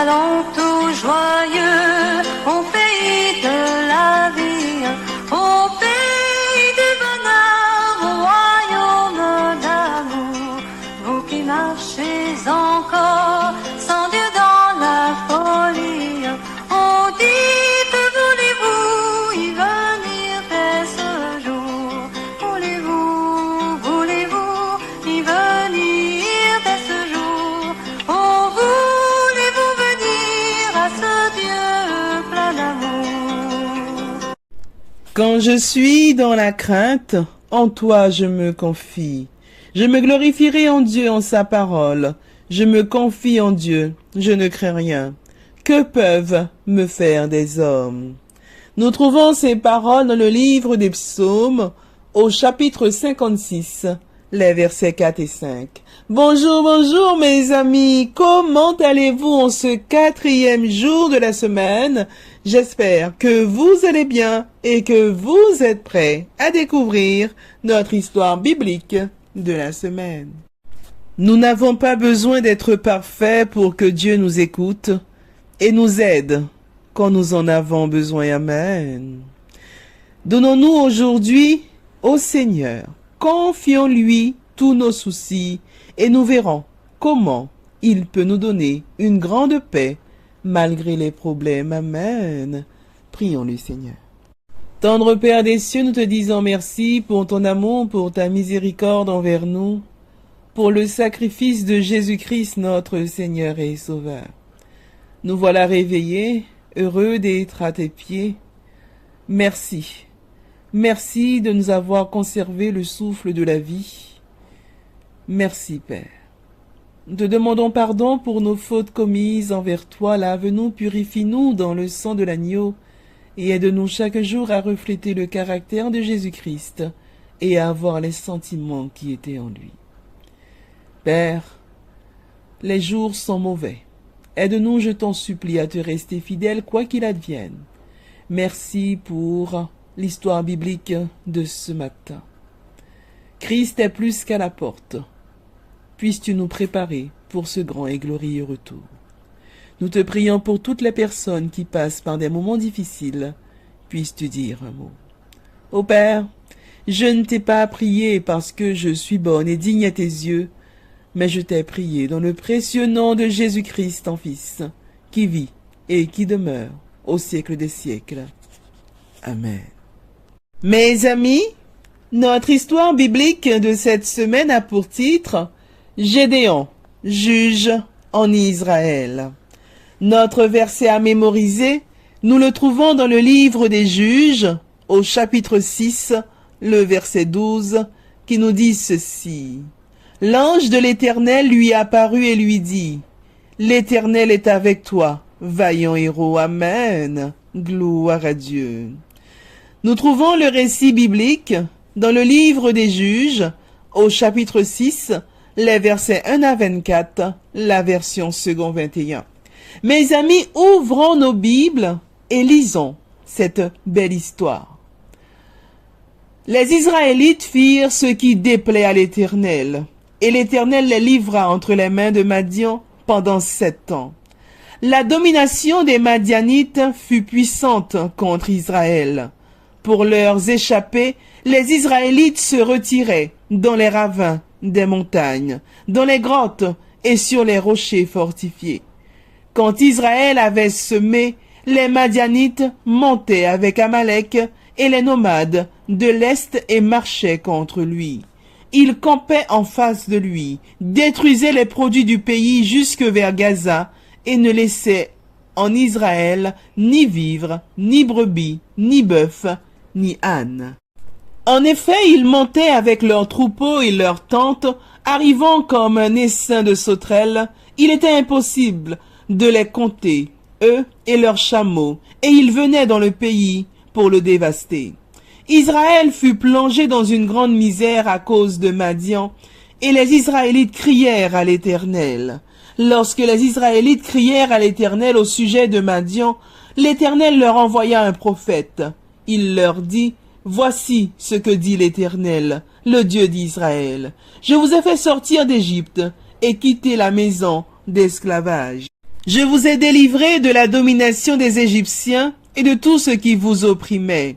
allons tout joyeux au pays de la vie, au pays du bonheur, au royaume d'amour. Vous qui marchez encore sans Dieu dans la folie, oh dites, voulez-vous y venir dès ce jour? Voulez-vous y venir dès ce jour? Oh, voulez-vous venir à ce Dieu plein d'amour? Quand je suis dans la crainte, en toi je me confie. Je me glorifierai en Dieu en sa parole. Je me confie en Dieu, je ne crains rien. Que peuvent me faire des hommes? Nous trouvons ces paroles dans le livre des Psaumes, au chapitre 56, les versets 4 et 5. Bonjour, bonjour mes amis, comment allez-vous en ce 4e jour de la semaine? J'espère que vous allez bien et que vous êtes prêts à découvrir notre histoire biblique de la semaine. Nous n'avons pas besoin d'être parfaits pour que Dieu nous écoute et nous aide quand nous en avons besoin. Amen. Donnons-nous aujourd'hui au Seigneur. Confions-lui tous nos soucis et nous verrons comment il peut nous donner une grande paix malgré les problèmes. Amen. Prions le Seigneur. Tendre Père des cieux, nous te disons merci pour ton amour, pour ta miséricorde envers nous, pour le sacrifice de Jésus-Christ, notre Seigneur et Sauveur. Nous voilà réveillés, heureux d'être à tes pieds. Merci. Merci de nous avoir conservé le souffle de la vie. Merci, Père. Nous te demandons pardon pour nos fautes commises envers toi. Lave-nous, purifie-nous dans le sang de l'agneau et aide-nous chaque jour à refléter le caractère de Jésus-Christ et à avoir les sentiments qui étaient en lui. Père, les jours sont mauvais. Aide-nous, je t'en supplie, à te rester fidèle quoi qu'il advienne. Merci pour l'histoire biblique de ce matin. Christ est plus qu'à la porte. Puisses-tu nous préparer pour ce grand et glorieux retour. Nous te prions pour toutes les personnes qui passent par des moments difficiles. Puisses-tu dire un mot. Ô Père, je ne t'ai pas prié parce que je suis bonne et digne à tes yeux, mais je t'ai prié dans le précieux nom de Jésus-Christ, ton Fils, qui vit et qui demeure au siècle des siècles. Amen. Mes amis, notre histoire biblique de cette semaine a pour titre « Gédéon, juge en Israël ». Notre verset à mémoriser, nous le trouvons dans le livre des Juges, au chapitre 6, le verset 12, qui nous dit ceci. L'ange de l'Éternel lui apparut et lui dit, « L'Éternel est avec toi, vaillant héros. » Amen. Gloire à Dieu. Nous trouvons le récit biblique dans le livre des Juges, au chapitre 6, les versets 1 à 24, la version second 21. Mes amis, ouvrons nos Bibles et lisons cette belle histoire. Les Israélites firent ce qui déplaît à l'Éternel, et l'Éternel les livra entre les mains de Madian pendant 7 ans. La domination des Madianites fut puissante contre Israël. Pour leur échapper, les Israélites se retiraient dans les ravins des montagnes, dans les grottes et sur les rochers fortifiés. Quand Israël avait semé, les Madianites montaient avec Amalek et les nomades de l'Est et marchaient contre lui. Ils campaient en face de lui, détruisaient les produits du pays jusque vers Gaza et ne laissaient en Israël ni vivres, ni brebis, ni bœufs, ni ânes. En effet, ils montaient avec leurs troupeaux et leurs tentes, arrivant comme un essaim de sauterelles. Il était impossible de les compter, eux et leurs chameaux, et ils venaient dans le pays pour le dévaster. Israël fut plongé dans une grande misère à cause de Madian, et les Israélites crièrent à l'Éternel. Lorsque les Israélites crièrent à l'Éternel au sujet de Madian, l'Éternel leur envoya un prophète. Il leur dit, « Voici ce que dit l'Éternel, le Dieu d'Israël. Je vous ai fait sortir d'Égypte et quitter la maison d'esclavage. Je vous ai délivré de la domination des Égyptiens et de tout ce qui vous opprimait.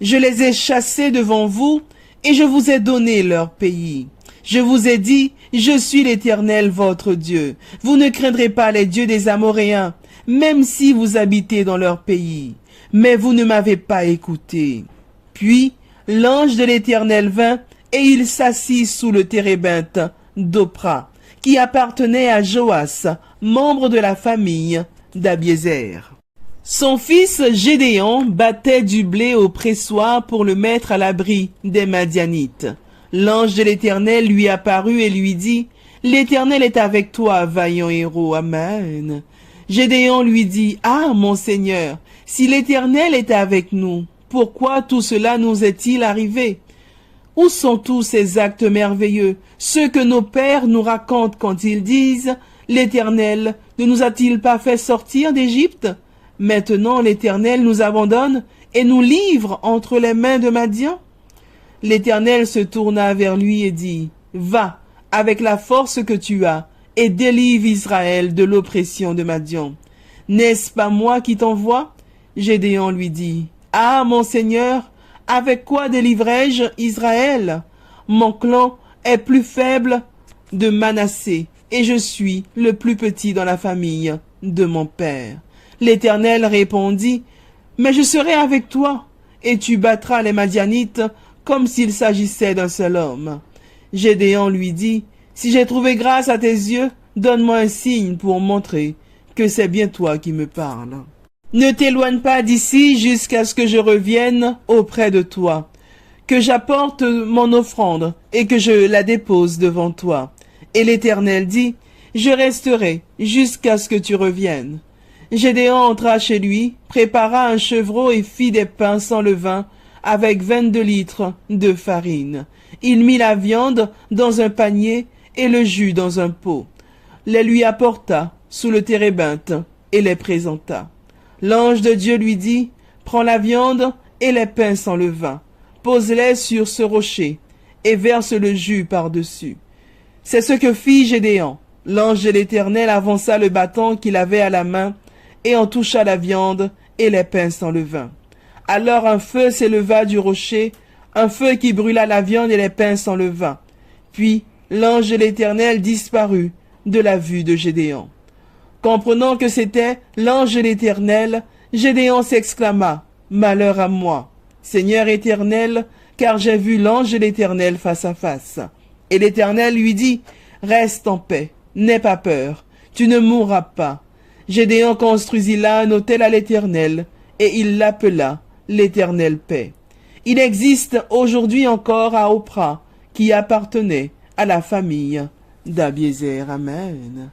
Je les ai chassés devant vous et je vous ai donné leur pays. Je vous ai dit, je suis l'Éternel votre Dieu. Vous ne craindrez pas les dieux des Amoréens, même si vous habitez dans leur pays. Mais vous ne m'avez pas écouté. Puis l'ange de l'Éternel vint et il s'assit sous le térébinthe d'Opra, qui appartenait à Joas, membre de la famille d'Abiézer. Son fils Gédéon battait du blé au pressoir pour le mettre à l'abri des Madianites. L'ange de l'Éternel lui apparut et lui dit, « L'Éternel est avec toi, vaillant héros. » Amen. Gédéon lui dit, « Ah, mon Seigneur, si l'Éternel est avec nous, pourquoi tout cela nous est-il arrivé? Où sont tous ces actes merveilleux, ceux que nos pères nous racontent quand ils disent, « L'Éternel ne nous a-t-il pas fait sortir d'Égypte? Maintenant l'Éternel nous abandonne et nous livre entre les mains de Madian. » L'Éternel se tourna vers lui et dit, « Va, avec la force que tu as, et délivre Israël de l'oppression de Madian. N'est-ce pas moi qui t'envoie? » Gédéon lui dit, « Ah, mon Seigneur, avec quoi délivrerai-je Israël? Mon clan est plus faible de Manassé, et je suis le plus petit dans la famille de mon père. » L'Éternel répondit, « Mais je serai avec toi, et tu battras les Madianites comme s'il s'agissait d'un seul homme. » Gédéon lui dit, « Si j'ai trouvé grâce à tes yeux, donne-moi un signe pour montrer que c'est bien toi qui me parles. Ne t'éloigne pas d'ici jusqu'à ce que je revienne auprès de toi, que j'apporte mon offrande et que je la dépose devant toi. » Et l'Éternel dit, « Je resterai jusqu'à ce que tu reviennes. » Gédéon entra chez lui, prépara un chevreau et fit des pains sans levain avec 22 litres de farine. Il mit la viande dans un panier et le jus dans un pot. Les lui apporta sous le térébinthe et les présenta. L'ange de Dieu lui dit, « Prends la viande et les pains sans levain, pose-les sur ce rocher et verse le jus par-dessus. » C'est ce que fit Gédéon. L'ange de l'Éternel avança le bâton qu'il avait à la main et en toucha la viande et les pains sans levain. Alors un feu s'éleva du rocher, un feu qui brûla la viande et les pains sans levain. Puis l'ange de l'Éternel disparut de la vue de Gédéon. Comprenant que c'était l'ange de l'Éternel, Gédéon s'exclama, « Malheur à moi, Seigneur éternel, car j'ai vu l'ange de l'Éternel face à face. » Et l'Éternel lui dit, « Reste en paix, n'aie pas peur, tu ne mourras pas. » Gédéon construisit là un autel à l'Éternel, et il l'appela l'Éternel paix. Il existe aujourd'hui encore à Opra, qui appartenait à la famille d'Abiézer. Amen.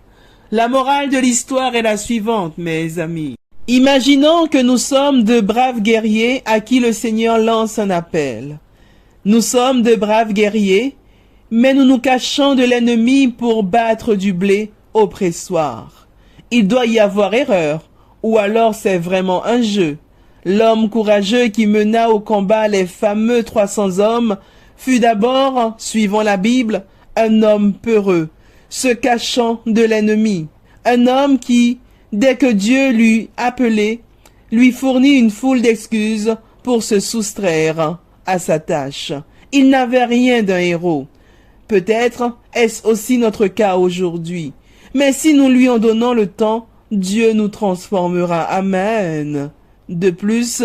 La morale de l'histoire est la suivante, mes amis. Imaginons que nous sommes de braves guerriers à qui le Seigneur lance un appel. Nous sommes de braves guerriers, mais nous nous cachons de l'ennemi pour battre du blé au pressoir. Il doit y avoir erreur, ou alors c'est vraiment un jeu. L'homme courageux qui mena au combat les fameux 300 hommes fut d'abord, suivant la Bible, un homme peureux, se cachant de l'ennemi. Un homme qui, dès que Dieu l'eut appelé, lui fournit une foule d'excuses pour se soustraire à sa tâche. Il n'avait rien d'un héros. Peut-être est-ce aussi notre cas aujourd'hui. Mais si nous lui en donnons le temps, Dieu nous transformera. Amen. De plus,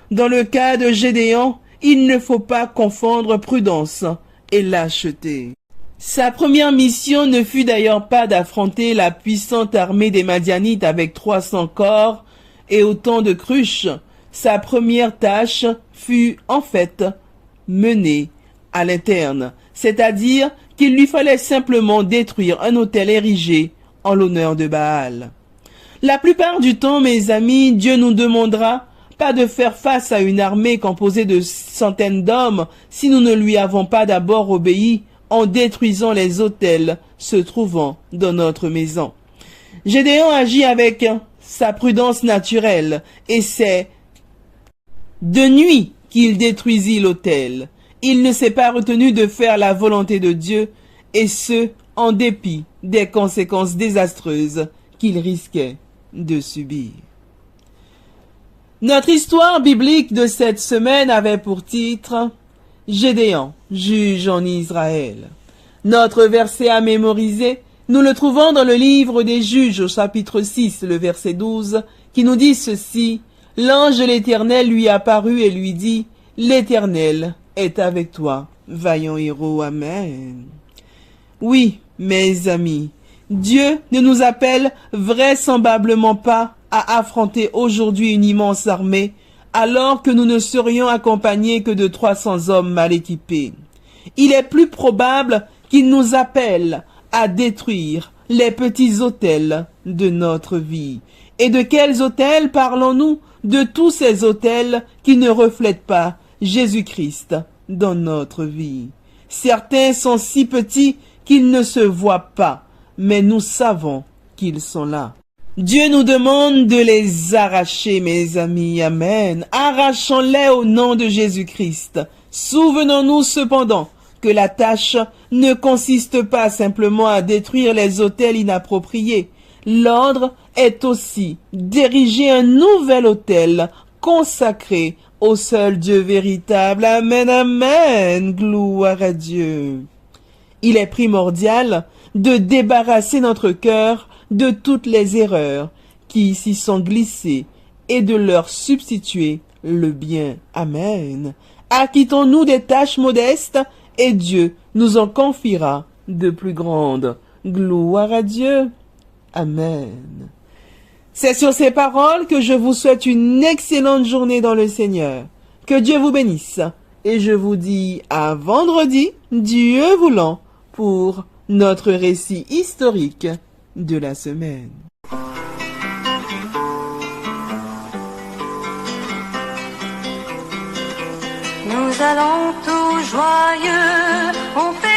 dans le cas de Gédéon, il ne faut pas confondre prudence et lâcheté. Sa première mission ne fut d'ailleurs pas d'affronter la puissante armée des Madianites avec 300 corps et autant de cruches. Sa première tâche fut en fait menée à l'interne, c'est-à-dire qu'il lui fallait simplement détruire un autel érigé en l'honneur de Baal. La plupart du temps, mes amis, Dieu nous demandera pas de faire face à une armée composée de centaines d'hommes si nous ne lui avons pas d'abord obéi en détruisant les autels se trouvant dans notre maison. Gédéon agit avec sa prudence naturelle et c'est de nuit qu'il détruisit l'autel. Il ne s'est pas retenu de faire la volonté de Dieu, et ce, en dépit des conséquences désastreuses qu'il risquait de subir. Notre histoire biblique de cette semaine avait pour titre « Gédéon, juge en Israël ». Notre verset à mémoriser, nous le trouvons dans le livre des Juges au chapitre 6, le verset 12, qui nous dit ceci « L'ange de l'Éternel lui apparut et lui dit « L'Éternel est avec toi, vaillant héros. » Amen. Oui, mes amis, Dieu ne nous appelle vraisemblablement pas à affronter aujourd'hui une immense armée, alors que nous ne serions accompagnés que de 300 hommes mal équipés. Il est plus probable qu'il nous appelle à détruire les petits autels de notre vie. Et de quels autels parlons-nous? De tous ces autels qui ne reflètent pas Jésus-Christ dans notre vie. Certains sont si petits qu'ils ne se voient pas, mais nous savons qu'ils sont là. Dieu nous demande de les arracher, mes amis. Amen. Arrachons-les au nom de Jésus-Christ. Souvenons-nous cependant que la tâche ne consiste pas simplement à détruire les autels inappropriés. L'ordre est aussi d'ériger un nouvel autel consacré au seul Dieu véritable. Amen, amen. Gloire à Dieu. Il est primordial de débarrasser notre cœur de toutes les erreurs qui s'y sont glissées et de leur substituer le bien. Amen. Acquittons-nous des tâches modestes et Dieu nous en confiera de plus grandes. Gloire à Dieu. Amen. C'est sur ces paroles que je vous souhaite une excellente journée dans le Seigneur. Que Dieu vous bénisse. Et je vous dis à vendredi, Dieu voulant, pour notre récit historique de la semaine. Nous allons tout joyeux, on fait